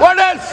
What else?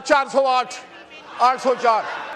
408, 804।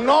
9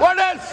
What else?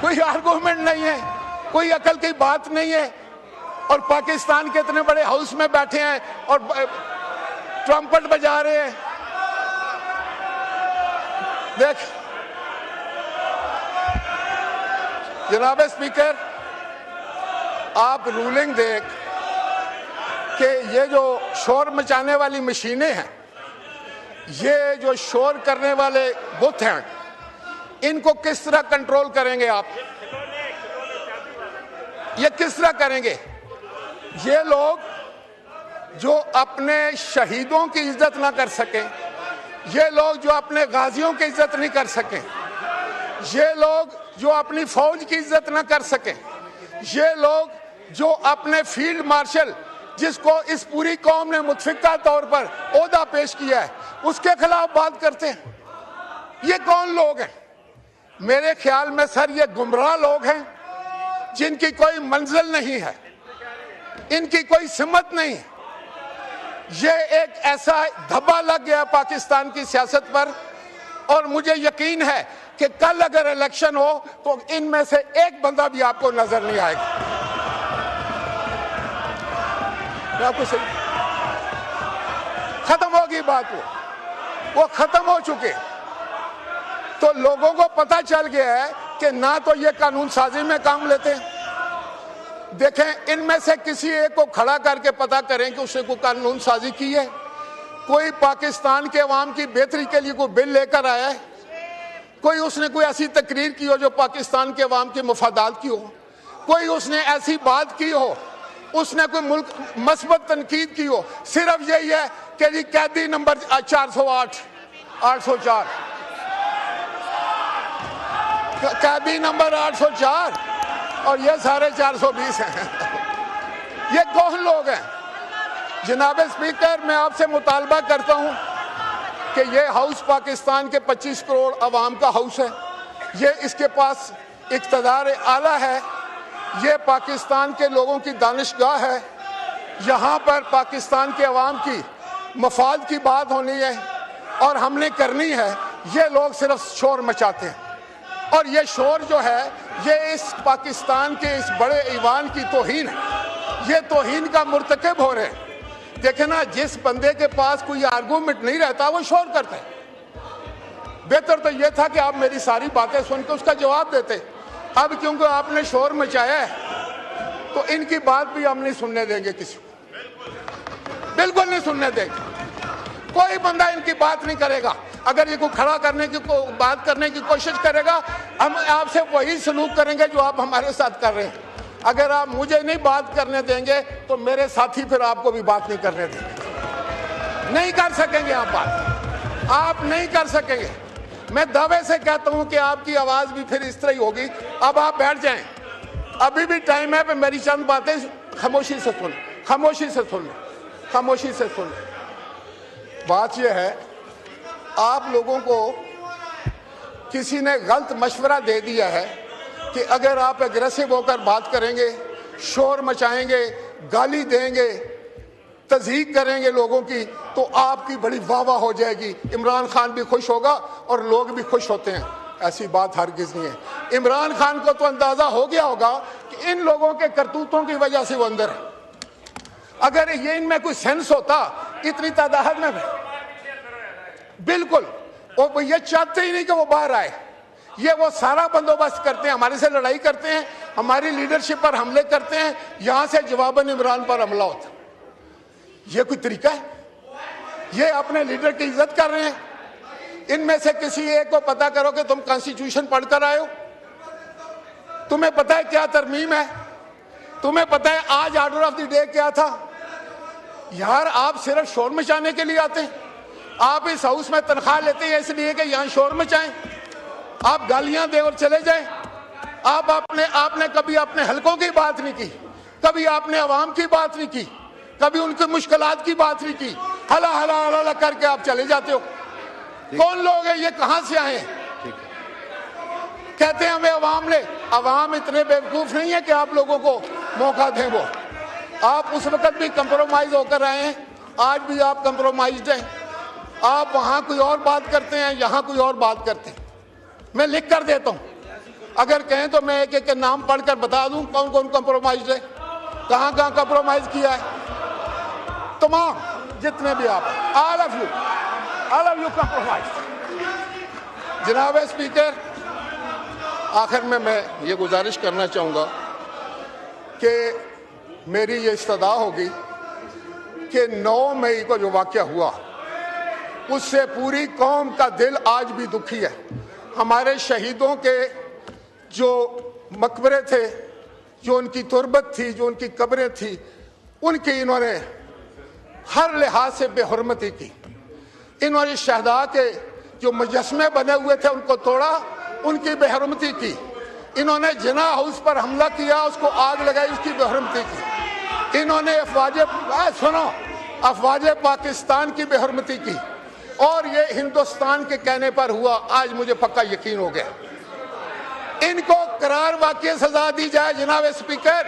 کوئی argument نہیں ہے, کوئی عقل کی بات نہیں ہے. اور پاکستان کے اتنے بڑے ہاؤس میں بیٹھے ہیں اور ٹرمپٹ بجا رہے ہیں. دیکھ جناب اسپیکر, آپ رولنگ دیکھ کہ یہ جو شور مچانے والی مشینیں ہیں, یہ جو شور کرنے والے بت ہیں, ان کو کس طرح کنٹرول کریں گے آپ؟ یہ کس طرح کریں گے؟ یہ لوگ جو اپنے شہیدوں کی عزت نہ کر سکیں, یہ لوگ جو اپنے غازیوں کی عزت نہیں کر سکیں, یہ لوگ جو اپنی فوج کی عزت نہ کر سکیں, یہ لوگ جو اپنے فیلڈ مارشل جس کو اس پوری قوم نے متفقہ طور پر عہدہ پیش کیا ہے اس کے خلاف بات کرتے ہیں. یہ کون لوگ ہیں؟ میرے خیال میں سر یہ گمراہ لوگ ہیں جن کی کوئی منزل نہیں ہے, ان کی کوئی سمت نہیں. یہ ایک ایسا دھبا لگ گیا پاکستان کی سیاست پر, اور مجھے یقین ہے کہ کل اگر الیکشن ہو تو ان میں سے ایک بندہ بھی آپ کو نظر نہیں آئے گا. آپ کو ختم ہوگی بات, وہ ختم ہو چکے. تو لوگوں کو پتہ چل گیا ہے کہ نہ تو یہ قانون سازی میں کام لیتے ہیں. دیکھیں ان میں سے کسی ایک کو کھڑا کر کے پتہ کریں کہ اس نے کوئی قانون سازی کی ہے, کوئی پاکستان کے عوام کی بہتری کے لیے کوئی بل لے کر آیا ہے, کوئی اس نے کوئی ایسی تقریر کی ہو جو پاکستان کے عوام کے مفادات کی ہو, کوئی اس نے ایسی بات کی ہو, اس نے کوئی ملک مثبت تنقید کی ہو. صرف یہی ہے کہ جی قیدی نمبر 408 804 قیدی نمبر 804 اور یہ سارے 420 ہیں. یہ کون لوگ ہیں؟ جناب اسپیکر, میں آپ سے مطالبہ کرتا ہوں کہ یہ ہاؤس پاکستان کے 25 کروڑ عوام کا ہاؤس ہے, یہ اس کے پاس اقتدار اعلیٰ ہے, یہ پاکستان کے لوگوں کی دانشگاہ ہے, یہاں پر پاکستان کے عوام کی مفاد کی بات ہونی ہے اور ہم نے کرنی ہے. یہ لوگ صرف شور مچاتے ہیں, اور یہ شور جو ہے یہ اس پاکستان کے اس بڑے ایوان کی توہین ہے, یہ توہین کا مرتکب ہو رہے ہیں. دیکھیں نا, جس بندے کے پاس کوئی آرگومنٹ نہیں رہتا وہ شور کرتا ہے. بہتر تو یہ تھا کہ آپ میری ساری باتیں سن کے اس کا جواب دیتے. اب کیونکہ آپ نے شور مچایا ہے تو ان کی بات بھی ہم نہیں سننے دیں گے, کسی کو بالکل نہیں سننے دیں گے. کوئی بندہ ان کی بات نہیں کرے گا. اگر یہ کو کھڑا کرنے کی بات کرنے کی کوشش کرے گا, ہم آپ سے وہی سلوک کریں گے جو آپ ہمارے ساتھ کر رہے ہیں. اگر آپ مجھے نہیں بات کرنے دیں گے تو میرے ساتھی پھر آپ کو بھی بات نہیں کرنے دیں گے. نہیں کر سکیں گے آپ بات, آپ نہیں کر سکیں گے. میں دعوے سے کہتا ہوں کہ آپ کی آواز بھی پھر اس طرح ہی ہوگی. اب آپ بیٹھ جائیں, ابھی بھی ٹائم ہے. میری چند باتیں خاموشی سے سن, خاموشی سے سن, خاموشی سے سن. بات یہ ہے, آپ لوگوں کو کسی نے غلط مشورہ دے دیا ہے کہ اگر آپ اگریسو ہو کر بات کریں گے, شور مچائیں گے, گالی دیں گے, تضحیق کریں گے لوگوں کی, تو آپ کی بڑی واہ واہ ہو جائے گی, عمران خان بھی خوش ہوگا اور لوگ بھی خوش ہوتے ہیں. ایسی بات ہرگز نہیں ہے. عمران خان کو تو اندازہ ہو گیا ہوگا کہ ان لوگوں کے کرتوتوں کی وجہ سے وہ اندر ہے. اگر یہ ان میں کوئی سینس ہوتا اتنی تعداد میں بالکل, وہ یہ چاہتے ہی نہیں کہ وہ باہر آئے. یہ وہ سارا بندوبست کرتے ہیں, ہمارے سے لڑائی کرتے ہیں, ہماری لیڈرشپ پر حملے کرتے ہیں, یہاں سے جواباً عمران پر حملہ ہوتا. یہ کوئی طریقہ ہے؟ یہ اپنے لیڈر کی عزت کر رہے ہیں. ان میں سے کسی ایک کو پتا کرو کہ تم کانسٹیٹیوشن پڑھ کر آئے ہو, تمہیں پتا ہے کیا ترمیم ہے, تمہیں پتا ہے آج آرڈر آف دی ڈے کیا تھا. یار آپ صرف شور مچانے کے لیے آتے ہیں. آپ اس ہاؤس میں تنخواہ لیتے ہیں اس لیے کہ یہاں شور مچائیں, آپ گالیاں دیں اور چلے جائیں. آپ نے کبھی اپنے حلقوں کی بات نہیں کی, کبھی آپ نے عوام کی بات نہیں کی, کبھی ان کی مشکلات کی بات نہیں کی. ہلا ہلا ہلا کر کے آپ چلے جاتے ہو. کون لوگ ہیں یہ, کہاں سے آئے ہیں؟ کہتے ہیں ہمیں عوام نے. عوام اتنے بیوقوف نہیں ہے کہ آپ لوگوں کو موقع دیں. وہ آپ اس وقت بھی کمپرومائز ہو کر آئے ہیں, آج بھی آپ کمپرومائزڈ ہیں. آپ وہاں کوئی اور بات کرتے ہیں, یہاں کوئی اور بات کرتے ہیں. میں لکھ کر دیتا ہوں, اگر کہیں تو میں ایک ایک کے نام پڑھ کر بتا دوں کون کون کمپرومائز ہے، کہاں کہاں کمپرومائز کیا ہے، تمام جتنے بھی آپ ہیں، all of you compromise۔ جناب اسپیکر، آخر میں یہ گزارش کرنا چاہوں گا کہ میری یہ استدعا ہوگی کہ 9 مئی کو جو واقعہ ہوا اس سے پوری قوم کا دل آج بھی دکھی ہے۔ ہمارے شہیدوں کے جو مقبرے تھے، جو ان کی تربت تھی، جو ان کی قبریں تھی، ان کی انہوں نے ہر لحاظ سے بے حرمتی کی۔ انہوں نے شہداء کے جو مجسمے بنے ہوئے تھے ان کو توڑا، ان کی بے حرمتی کی۔ انہوں نے جناح ہاؤس پر حملہ کیا، اس کو آگ لگائی، اس کی بے حرمتی کی۔ انہوں نے افواج پاکستان کی بے حرمتی کی، اور یہ ہندوستان کے کہنے پر ہوا۔ آج مجھے پکا یقین ہو گیا ان کو قرار واقعی سزا دی جائے۔ جناب اسپیکر،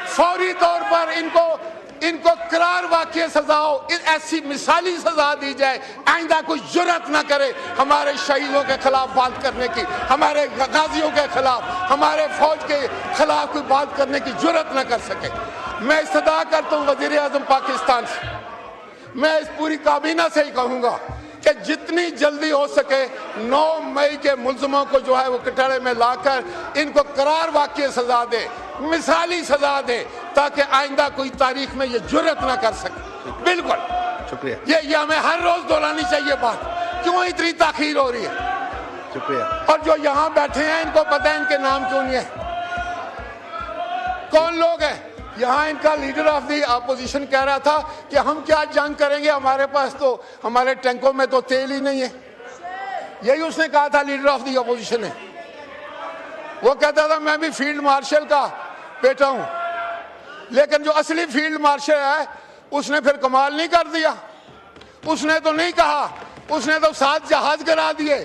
فوری طور پر ان کو قرار واقعی سزا ہو، ایسی مثالی سزا دی جائے، آئندہ کوئی جرأت نہ کرے ہمارے شہیدوں کے خلاف بات کرنے کی، ہمارے غازیوں کے خلاف، ہمارے فوج کے خلاف کوئی بات کرنے کی جرأت نہ کر سکے۔ میں استدعا کرتا ہوں وزیر اعظم پاکستان سے، میں اس پوری کابینہ سے ہی کہوں گا کہ جتنی جلدی ہو سکے 9 مئی کے ملزموں کو جو ہے وہ کٹہرے میں لا کر ان کو قرار واقعی سزا دے، مثالی سزا دے، تاکہ آئندہ کوئی تاریخ میں یہ جرأت نہ کر سکے۔ بالکل شکریہ، یہ ہمیں ہر روز دہرانی چاہیے بات، کیوں اتنی تاخیر ہو رہی ہے؟ شکریہ۔ اور جو یہاں بیٹھے ہیں ان کو پتہ ہے ان کے نام کیوں نہیں ہے، کون لوگ ہیں یہاں؟ ان کا لیڈر آف دی اپوزیشن کہہ رہا تھا کہ ہم کیا جنگ کریں گے، ہمارے پاس تو ہمارے ٹینکوں میں تو تیل ہی نہیں ہے۔ یہی اس نے کہا تھا، لیڈر آف دی اپوزیشن نے۔ وہ کہتا تھا میں بھی فیلڈ مارشل کا بیٹا ہوں، لیکن جو اصلی فیلڈ مارشل ہے اس نے پھر کمال نہیں کر دیا۔ اس نے تو نہیں کہا، اس نے تو 7 جہاز گرا دیے۔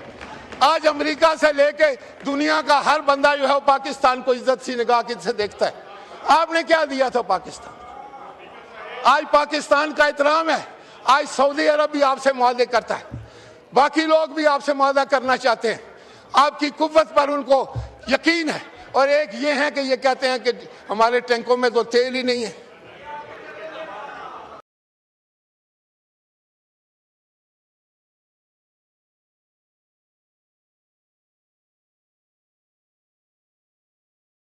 آج امریکہ سے لے کے دنیا کا ہر بندہ جو ہے وہ پاکستان کو عزت سی نگاہ سے دیکھتا ہے۔ آپ نے کیا دیا تھا پاکستان؟ آج پاکستان کا احترام ہے، آج سعودی عرب بھی آپ سے معاہدے کرتا ہے، باقی لوگ بھی آپ سے معاہدہ کرنا چاہتے ہیں، آپ کی قوت پر ان کو یقین ہے۔ اور ایک یہ ہے کہ یہ کہتے ہیں کہ ہمارے ٹینکوں میں تو تیل ہی نہیں ہے۔